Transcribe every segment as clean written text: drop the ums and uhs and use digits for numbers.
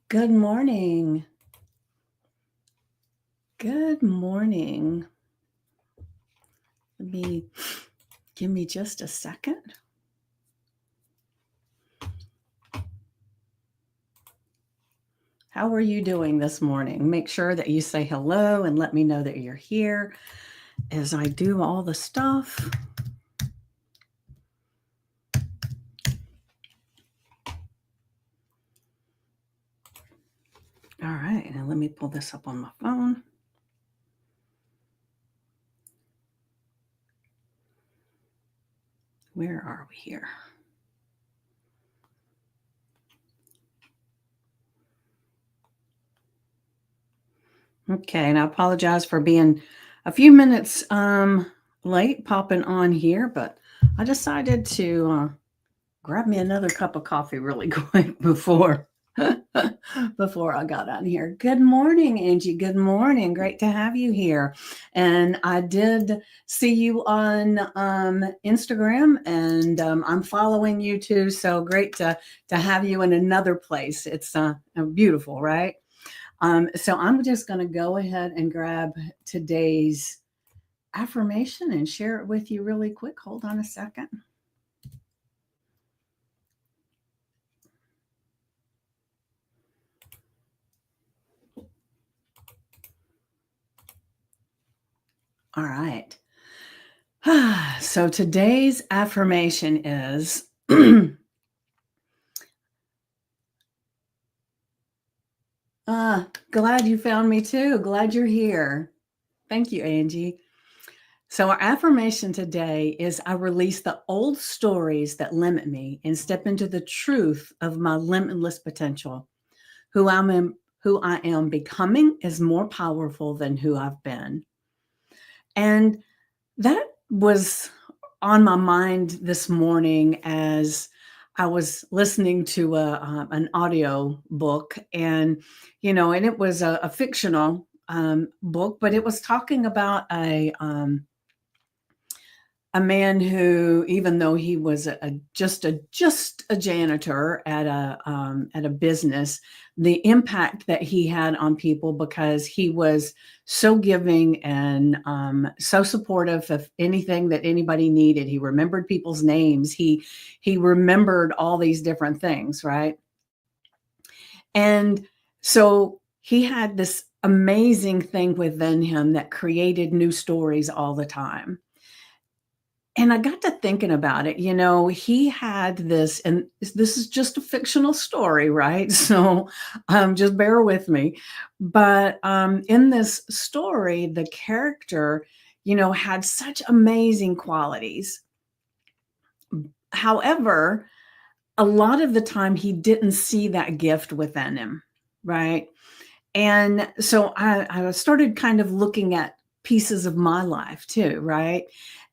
Good morning. Good morning. Give me just a second. How are you doing this morning? Make sure that you say hello and let me know that you're here as I do all the stuff. All right, now let me pull this up on my phone. Where are we here? Okay, and I apologize for being a few minutes late popping on here, but I decided to grab me another cup of coffee really quick before I got on here. Good morning, Angie. Good morning. Great to have you here. And I did see you on Instagram, and I'm following you too. So great to have you in another place. It's beautiful, right? So I'm just going to go ahead and grab today's affirmation and share it with you really quick. Hold on a second. All right. So today's affirmation is glad you found me too. Glad you're here. Thank you, Angie. So, our affirmation today is I release the old stories that limit me and step into the truth of my limitless potential. Who who I am becoming is more powerful than who I've been. And that was on my mind this morning as I was listening to an audio book, and and it was a fictional book, but it was talking about a man who, even though he was just a janitor at a business, the impact that he had on people because he was so giving and so supportive of anything that anybody needed. He remembered people's names. He remembered all these different things, right? And so he had this amazing thing within him that created new stories all the time. And I got to thinking about it. He had this, and this is just a fictional story, right? So just bear with me. But in this story, the character, had such amazing qualities. However, a lot of the time he didn't see that gift within him, right? And so I started kind of looking at pieces of my life too, right?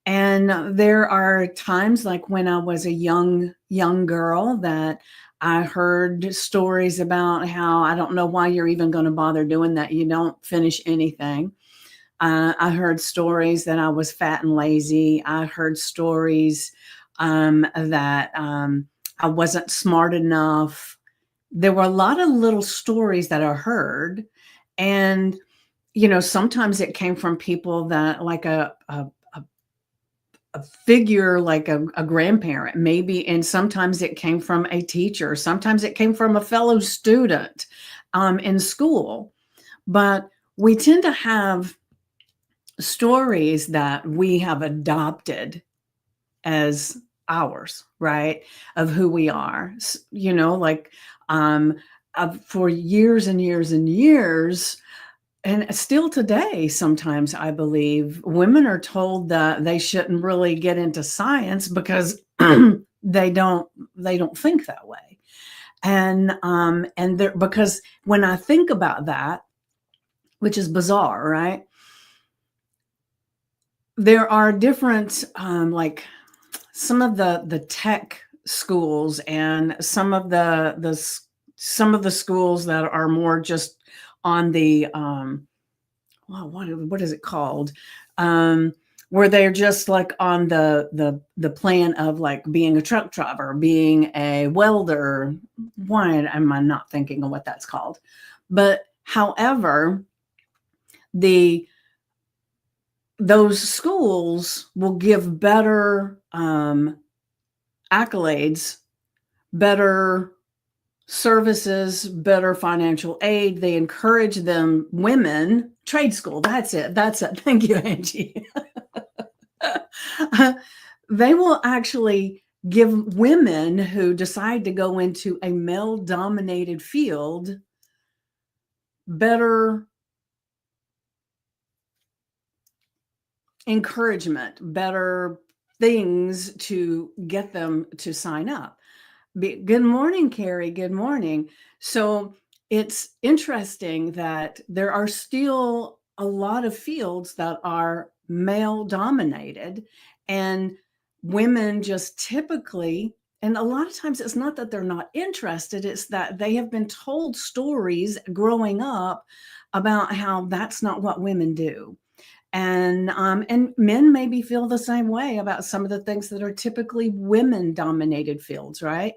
And there are times like when I was a young girl that I heard stories about how I don't know why you're even going to bother doing that. You don't finish anything. I heard stories that I was fat and lazy. I heard stories that I wasn't smart enough. There were a lot of little stories that I heard, and sometimes it came from people that like a figure like a grandparent maybe, and sometimes it came from a teacher, sometimes it came from a fellow student in school. But we tend to have stories that we have adopted as ours, right? Of who we are. Like um, for years and years and years, and still today, sometimes I believe women are told that they shouldn't really get into science because they don't they don't think that way. And there, because when I think about that, which is bizarre, right? There are different like some of the tech schools and some of the schools that are more just on the well, what is it called? Um, where they're just like on the plan of like being a truck driver, being a welder. Why am I not thinking of what that's called? But however, the those schools will give better accolades, better services, better financial aid. They encourage them, women, trade school. That's it. That's it. Thank you, Angie. They will actually give women who decide to go into a male dominated field better encouragement, better things to get them to sign up. Good morning, Carrie. Good morning. So it's interesting that there are still a lot of fields that are male dominated, and women just typically, and a lot of times it's not that they're not interested, it's that they have been told stories growing up about how that's not what women do. And men maybe feel the same way about some of the things that are typically women dominated fields, right?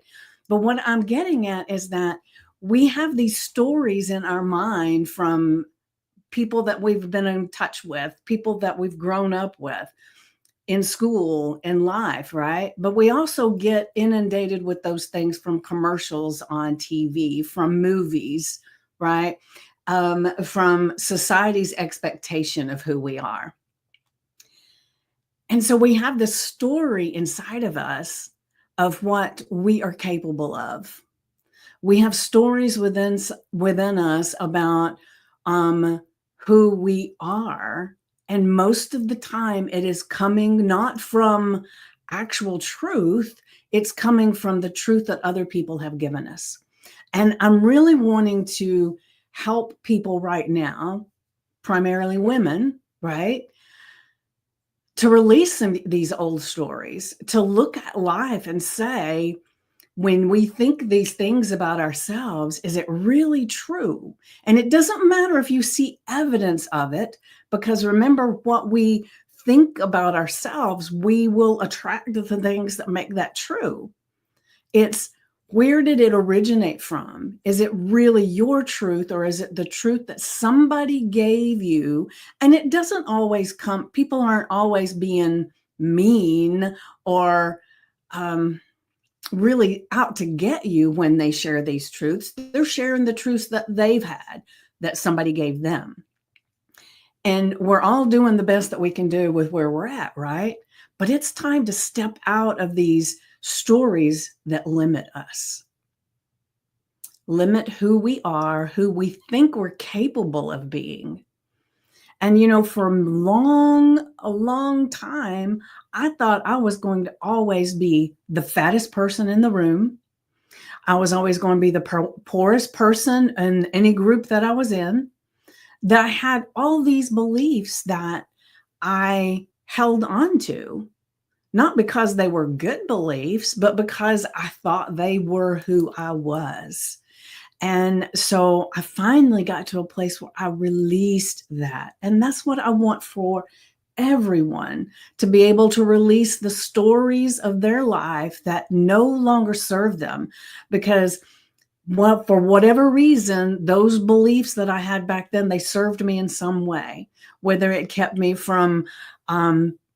But what I'm getting at is that we have these stories in our mind from people that we've been in touch with, people that we've grown up with in school, in life, right? But we also get inundated with those things from commercials on TV, from movies, right? From society's expectation of who we are. And so we have this story inside of us of what we are capable of. We have stories within us about who we are. And most of the time, it is coming not from actual truth, it's coming from the truth that other people have given us. And I'm really wanting to help people right now, primarily women, right? To release these old stories, to look at life and say, when we think these things about ourselves, is it really true? And it doesn't matter if you see evidence of it, because remember, what we think about ourselves, we will attract the things that make that true. It's, where did it originate from? Is it really your truth, or is it the truth that somebody gave you? And it doesn't always come, people aren't always being mean or really out to get you when they share these truths. They're sharing the truths that they've had, that somebody gave them. And we're all doing the best that we can do with where we're at, right? But it's time to step out of these stories that limit us, limit who we are, who we think we're capable of being. And, you know, for a long time, I thought I was going to always be the fattest person in the room. I was always going to be the poorest person in any group that I was in. That I had all these beliefs that I held on to, not because they were good beliefs, but because I thought they were who I was. And so I finally got to a place where I released that. And that's what I want for everyone, to be able to release the stories of their life that no longer serve them. Because for whatever reason, those beliefs that I had back then, they served me in some way, whether it kept me from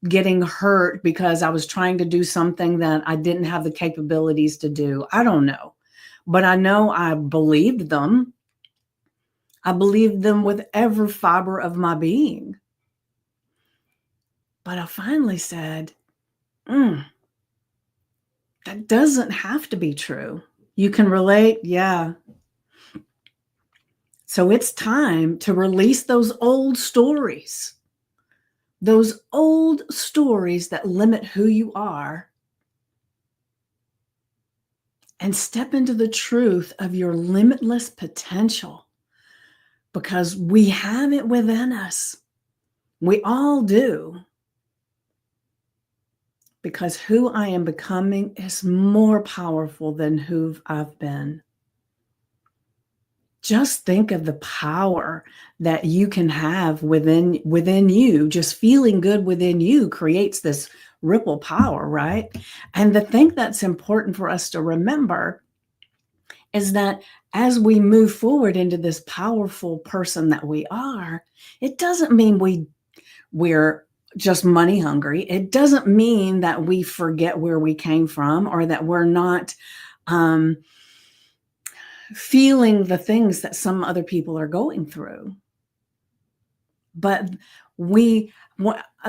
getting hurt because I was trying to do something that I didn't have the capabilities to do. I don't know. But I know I believed them. I believed them with every fiber of my being. But I finally said, that doesn't have to be true. You can relate? Yeah. So it's time to release those old stories that limit who you are, and step into the truth of your limitless potential, because we have it within us. We all do. Because who I am becoming is more powerful than who I've been. just think of the power that you can have within you. Just feeling good within you creates this ripple power, right? And the thing that's important for us to remember is that as we move forward into this powerful person that we are, it doesn't mean we're just money hungry. It doesn't mean that we forget where we came from, or that we're not feeling the things that some other people are going through. But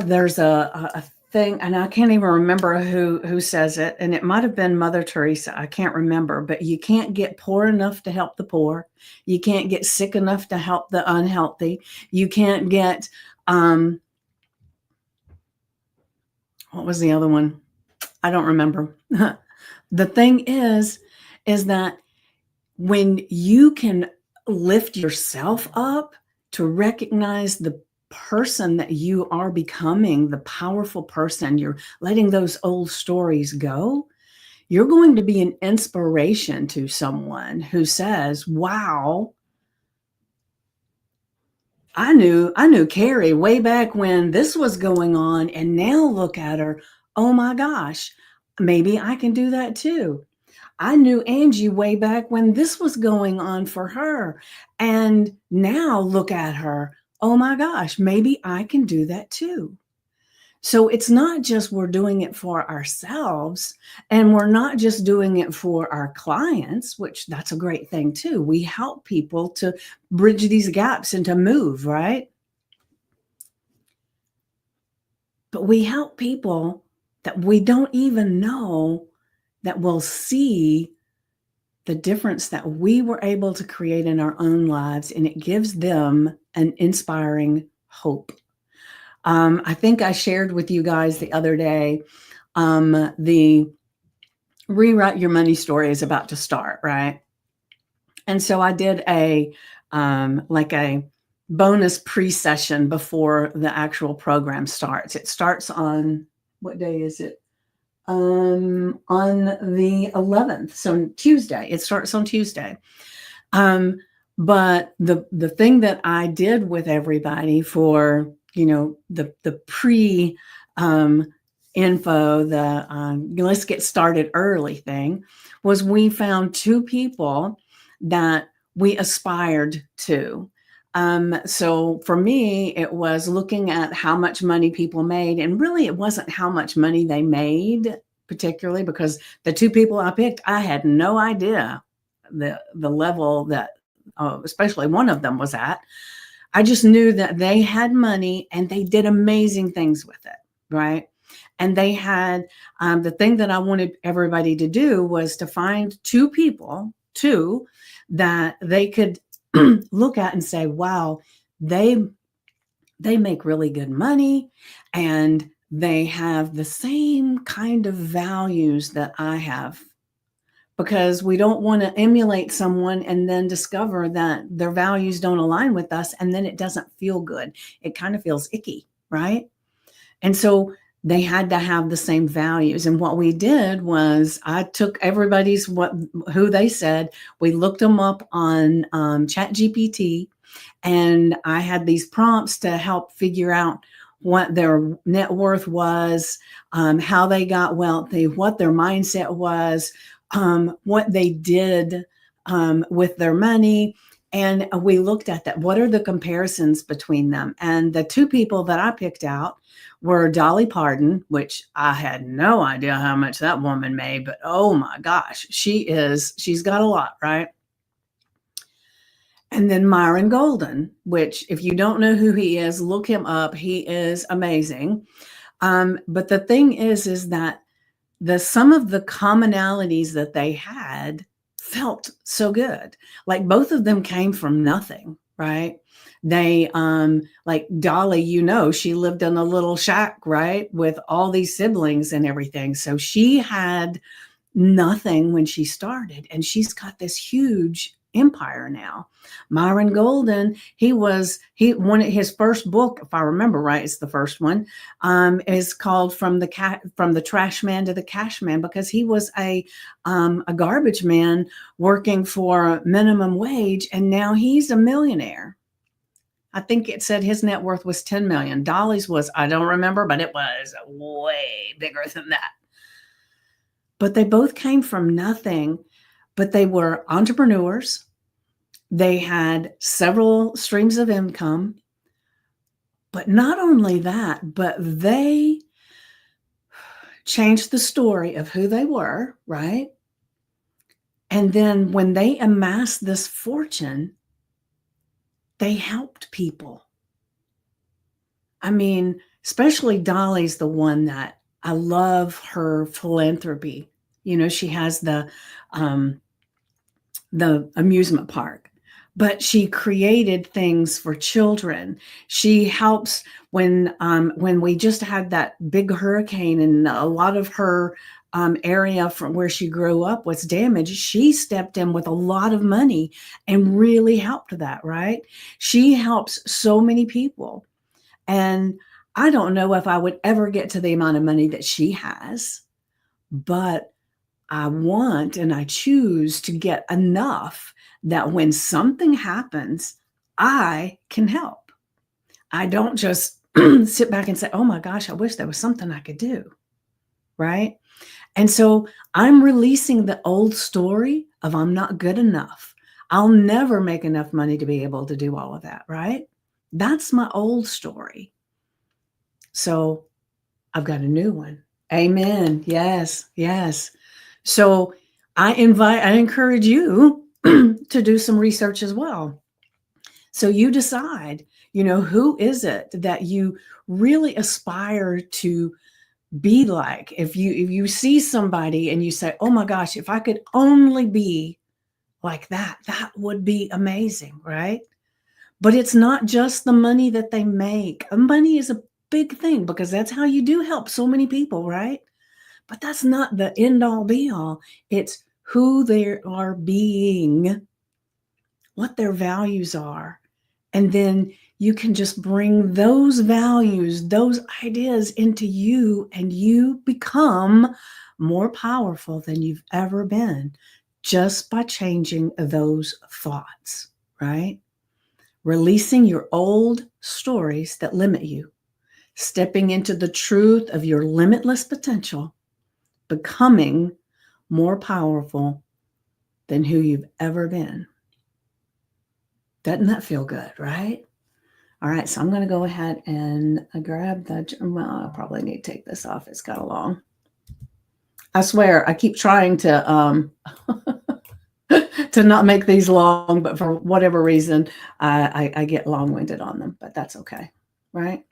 there's a thing, and I can't even remember who says it, and it might have been Mother Teresa. I can't remember, but you can't get poor enough to help the poor. You can't get sick enough to help the unhealthy. You can't get what was the other one? I don't remember. The thing is that when you can lift yourself up to recognize the person that you are becoming, the powerful person, you're letting those old stories go, you're going to be an inspiration to someone who says, wow, I knew Carrie way back when this was going on, and now look at her. Oh my gosh, maybe I can do that too. I knew Angie way back when this was going on for her, and now look at her. Oh my gosh, maybe I can do that too. So it's not just we're doing it for ourselves, and we're not just doing it for our clients, which that's a great thing too. We help people to bridge these gaps and to move, right? But we help people that we don't even know that will see the difference that we were able to create in our own lives, and it gives them an inspiring hope. I think I shared with you guys the other day, the Rewrite Your Money story is about to start, right? And so I did like a bonus pre-session before the actual program starts. It starts on, what day is it? On the 11th, so Tuesday. It starts on Tuesday. But the thing that I did with everybody for, the pre info, the let's get started early thing, was we found two people that we aspired to. So for me, it was looking at how much money people made, and really it wasn't how much money they made particularly, because the two people I picked, I had no idea the level that especially one of them was at. I just knew that they had money and they did amazing things with it, right? And they had the thing that I wanted everybody to do was to find two that they could look at and say, wow, they make really good money, and they have the same kind of values that I have. Because we don't want to emulate someone and then discover that their values don't align with us, and then it doesn't feel good. It kind of feels icky, right? And so they had to have the same values. And what we did was I took everybody's who they said, we looked them up on ChatGPT, and I had these prompts to help figure out what their net worth was, how they got wealthy, what their mindset was, what they did with their money. And we looked at that. What are the comparisons between them? And the two people that I picked out were Dolly Parton, which I had no idea how much that woman made, but oh my gosh, she's got a lot, right? And then Myron Golden, which if you don't know who he is, look him up. He is amazing. But the thing is that some of the commonalities that they had felt so good. Like both of them came from nothing, right? They, like Dolly, she lived in a little shack, right? With all these siblings and everything. So she had nothing when she started, and she's got this huge empire now. Myron Golden, he one of his first book, if I remember right, it's the first one, is called from the trash man to the cash man, because he was a garbage man working for minimum wage, and now he's a millionaire. I think it said his net worth was 10 million. Dolly's was, I don't remember, but it was way bigger than that. But they both came from nothing, but they were entrepreneurs. They had several streams of income. But not only that, but they changed the story of who they were, right? And then when they amassed this fortune, they helped people. I mean, especially Dolly's the one that I love her philanthropy. You know, she has the amusement park, but she created things for children. She helps when we just had that big hurricane and a lot of her area from where she grew up was damaged. She stepped in with a lot of money and really helped that, right? She helps so many people. And I don't know if I would ever get to the amount of money that she has, but I want and I choose to get enough that when something happens, I can help. I don't just sit back and say, oh my gosh, I wish there was something I could do, right? And so I'm releasing the old story of I'm not good enough. I'll never make enough money to be able to do all of that, right? That's my old story. So I've got a new one. Amen. Yes, yes. So I encourage you to do some research as well. So you decide, who is it that you really aspire to be like? If you see somebody and you say, oh my gosh, if I could only be like that, that would be amazing, right? But it's not just the money that they make. Money is a big thing because that's how you do help so many people, right? But that's not the end all be all. It's who they are being, what their values are. And then you can just bring those values, those ideas into you, and you become more powerful than you've ever been just by changing those thoughts, right? Releasing your old stories that limit you, stepping into the truth of your limitless potential, becoming more powerful than who you've ever been. Doesn't that feel good, right? All right, so I'm going to go ahead and grab well, I probably need to take this off. It's got a long. I swear, I keep trying to to not make these long, but for whatever reason, I get long-winded on them, but that's okay, right?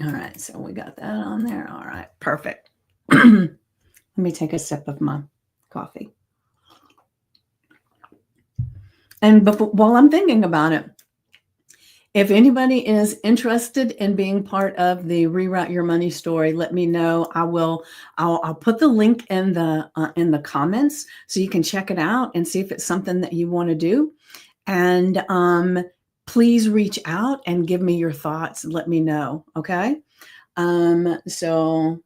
All right, so we got that on there. All right, perfect. Let me take a sip of my coffee. And while I'm thinking about it, if anybody is interested in being part of the Rewrite Your Money story, let me know. I'll put the link in the comments so you can check it out and see if it's something that you want to do. And please reach out and give me your thoughts and let me know. Okay. So,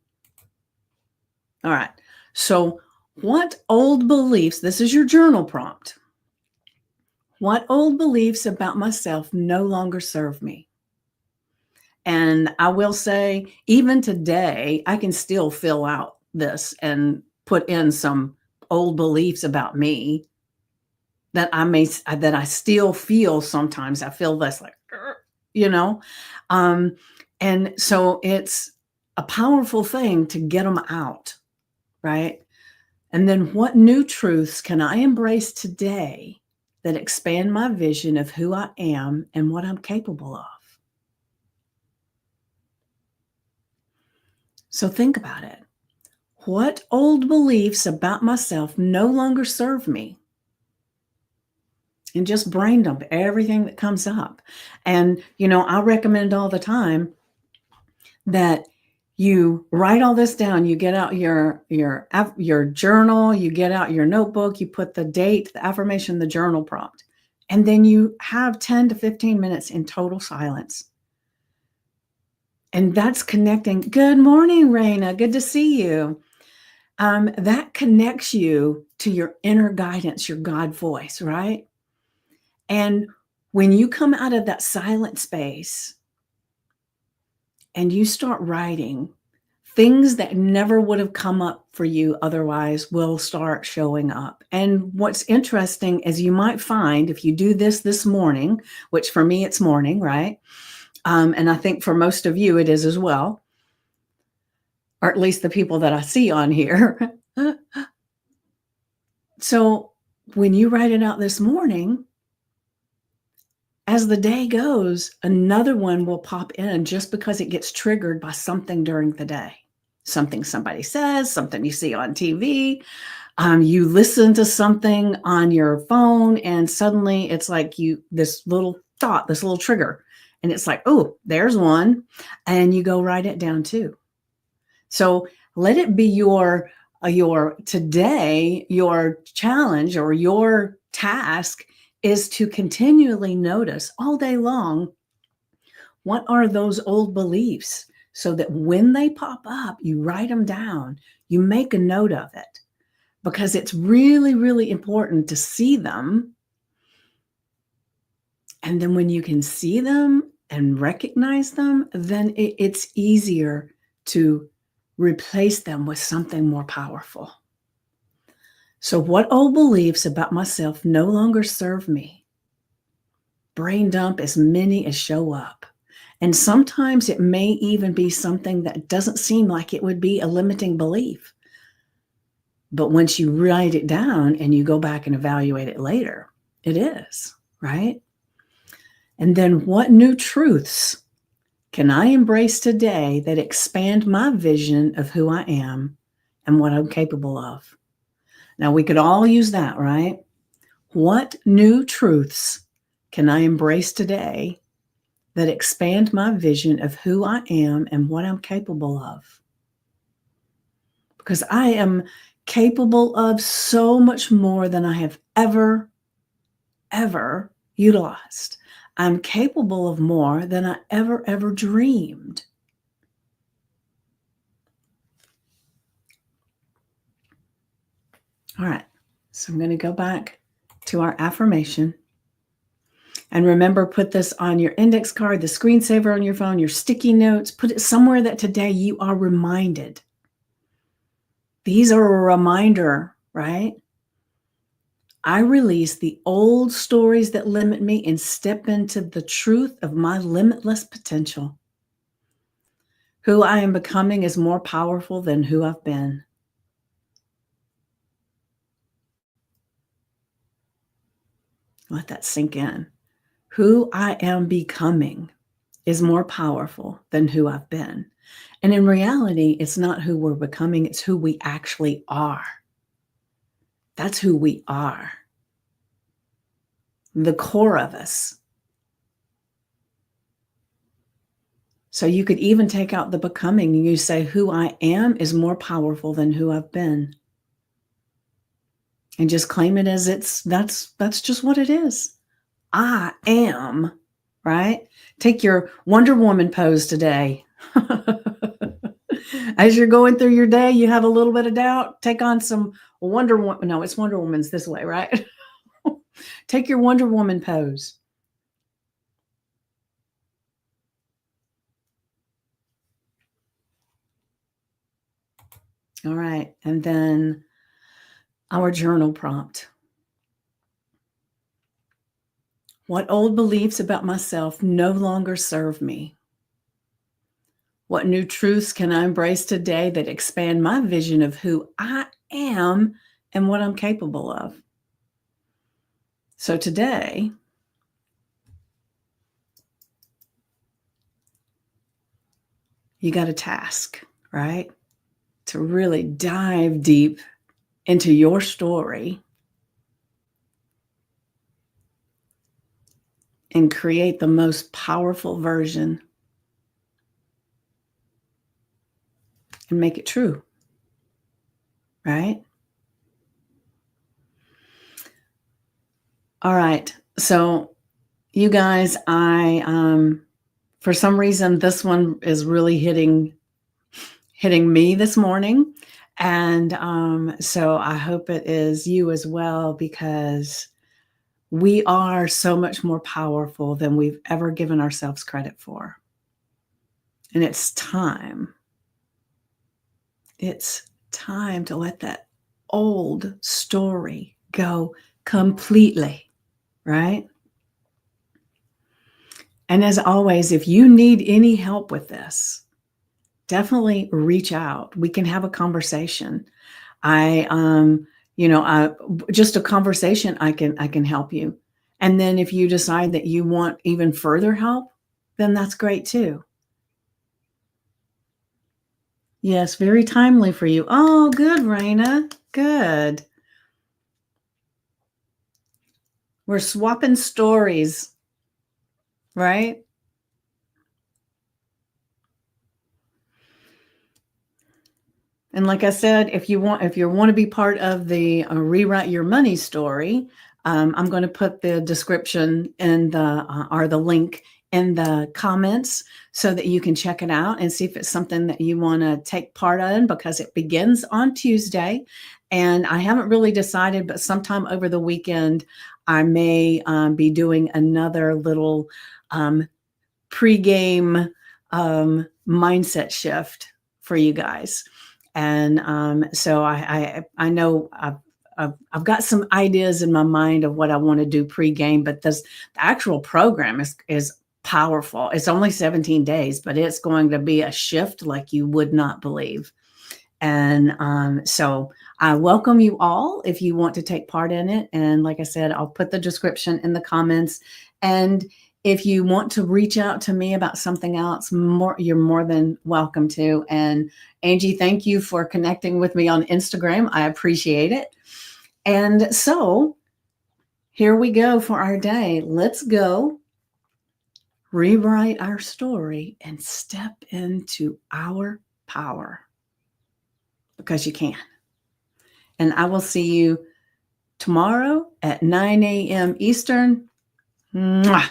all right. So what old beliefs, this is your journal prompt. What old beliefs about myself no longer serve me? And I will say, even today, I can still fill out this and put in some old beliefs about me that I still feel sometimes. I feel this like, and so it's a powerful thing to get them out, right? And then what new truths can I embrace today that expand my vision of who I am and what I'm capable of? So think about it. What old beliefs about myself no longer serve me? And just brain dump everything that comes up. And, I recommend all the time that You write all this down. You get out your journal, you get out your notebook, you put the date, the affirmation, the journal prompt, and then you have 10 to 15 minutes in total silence. And that's connecting. Good morning, Raina. Good to see you. That connects you to your inner guidance, your God voice, right? And when you come out of that silent space and you start writing, things that never would have come up for you otherwise will start showing up. And what's interesting is you might find if you do this morning, which for me it's morning, right? And I think for most of you it is as well, or at least the people that I see on here. So when you write it out this morning, as the day goes, another one will pop in just because it gets triggered by something during the day. Something somebody says, something you see on TV. You listen to something on your phone, and suddenly it's like this little thought, this little trigger. And it's like, oh, there's one. And you go write it down too. So let it be your today, your challenge or your task is to continually notice all day long, what are those old beliefs? So that when they pop up, you write them down, you make a note of it, because it's really, really important to see them. And then when you can see them and recognize them, then it's easier to replace them with something more powerful. So, what old beliefs about myself no longer serve me? Brain dump as many as show up. And sometimes it may even be something that doesn't seem like it would be a limiting belief. But once you write it down and you go back and evaluate it later, it is, right? And then what new truths can I embrace today that expand my vision of who I am and what I'm capable of? Now, we could all use that, right? What new truths can I embrace today that expand my vision of who I am and what I'm capable of? Because I am capable of so much more than I have ever utilized. I'm capable of more than I ever dreamed. All right, so I'm going to go back to our affirmation. And remember, put this on your index card, the screensaver on your phone, your sticky notes. Put it somewhere that today you are reminded. These are a reminder, right? I release the old stories that limit me and step into the truth of my limitless potential. Who I am becoming is more powerful than who I've been. Let that sink in. Who I am becoming is more powerful than who I've been. And in reality, it's not who we're becoming, it's who we actually are. That's who we are. The core of us. So you could even take out the becoming and you say, who I am is more powerful than who I've been. And just claim it as that's just what it is. I am, right? Take your Wonder Woman pose today. As you're going through your day, you have a little bit of doubt, take on some Wonder Woman. No, it's Wonder Woman's this way, right? Take your Wonder Woman pose. All right. And then our journal prompt. What old beliefs about myself no longer serve me? What new truths can I embrace today that expand my vision of who I am and what I'm capable of? So today, you got a task, right? To really dive deep into your story and create the most powerful version and make it true, right? All right. So you guys, for some reason, this one is really hitting me this morning. And so I hope it is you as well, because we are so much more powerful than we've ever given ourselves credit for. And it's time. It's time to let that old story go completely, right? And as always, if you need any help with this, definitely reach out. We can have a conversation. I, just a conversation, I can help you. And then if you decide that you want even further help, then that's great too. Yes, very timely for you. Oh, good, Raina. Good. We're swapping stories, right? And like I said, if you want to be part of the Rewrite Your Money story, I'm going to put the description in or the link in the comments so that you can check it out and see if it's something that you want to take part in, because it begins on Tuesday. And I haven't really decided, but sometime over the weekend, I may be doing another little pregame mindset shift for you guys. And so I know I've got some ideas in my mind of what I want to do pregame, but the actual program is powerful. It's only 17 days, but it's going to be a shift like you would not believe. And so I welcome you all if you want to take part in it. And like I said, I'll put the description in the comments. And if you want to reach out to me about something else, you're more than welcome to. And Angie, thank you for connecting with me on Instagram. I appreciate it. And so here we go for our day. Let's go rewrite our story and step into our power, because you can. And I will see you tomorrow at 9 a.m. Eastern. Mwah.